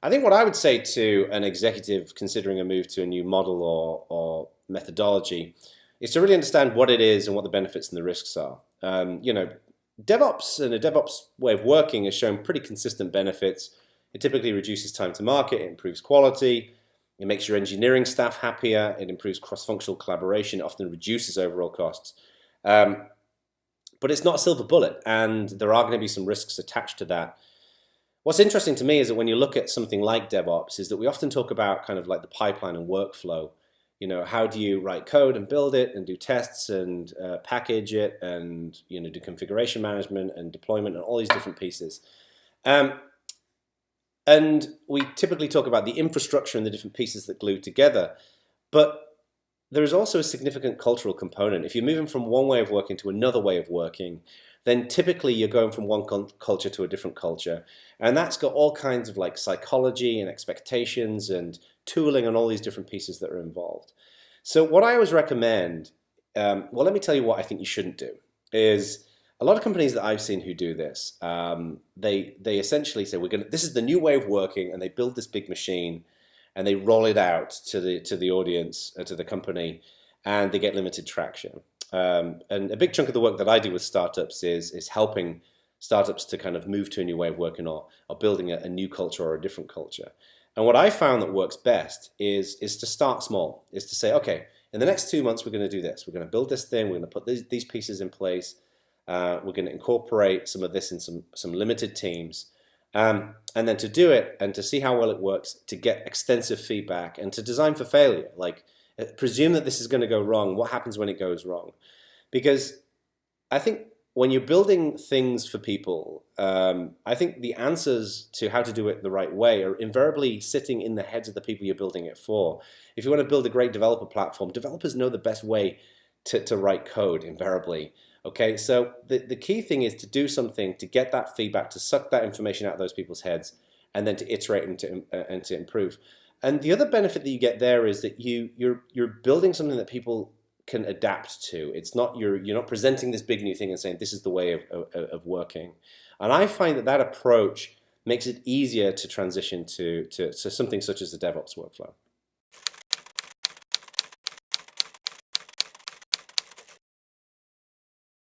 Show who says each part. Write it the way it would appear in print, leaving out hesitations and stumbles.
Speaker 1: I think what I would say to an executive considering a move to a new model or methodology is to really understand what it is and what the benefits and the risks are. DevOps and a DevOps way of working has shown pretty consistent benefits. It typically reduces time to market, it improves quality, it makes your engineering staff happier, it improves cross-functional collaboration, it often reduces overall costs. But it's not a silver bullet, and there are going to be some risks attached to that. What's interesting to me is that when you look at something like DevOps, is that we often talk about kind of like the pipeline and workflow. How do you write code and build it and do tests and package it and do configuration management and deployment and all these different pieces. And we typically talk about the infrastructure and the different pieces that glue together. But there is also a significant cultural component. If you're moving from one way of working to another way of working, then typically you're going from one culture to a different culture. And that's got all kinds of like psychology and expectations and tooling and all these different pieces that are involved. So what I always recommend, well, let me tell you what I think you shouldn't do, is a lot of companies that I've seen who do this, they essentially say, this is the new way of working, and they build this big machine and they roll it out to the audience, to the company, and they get limited traction. And a big chunk of the work that I do with startups is helping startups to kind of move to a new way of working or building a new culture or a different culture. And what I found that works best is to start small, is to say, okay, in the next 2 months we're going to do this. We're going to build this thing, we're going to put these pieces in place, we're going to incorporate some of this in some limited teams, and then to do it and to see how well it works, to get extensive feedback and to design for failure. Like, presume that this is going to go wrong. What happens when it goes wrong? Because I think when you're building things for people, I think the answers to how to do it the right way are invariably sitting in the heads of the people you're building it for. If you want to build a great developer platform, developers know the best way to write code, invariably. Okay, so the key thing is to do something, to get that feedback, to suck that information out of those people's heads, and then to iterate and to improve. And the other benefit that you get there is that you're building something that people can adapt to. It's not you're not presenting this big new thing and saying this is the way of working. And I find that approach makes it easier to transition to something such as the DevOps workflow.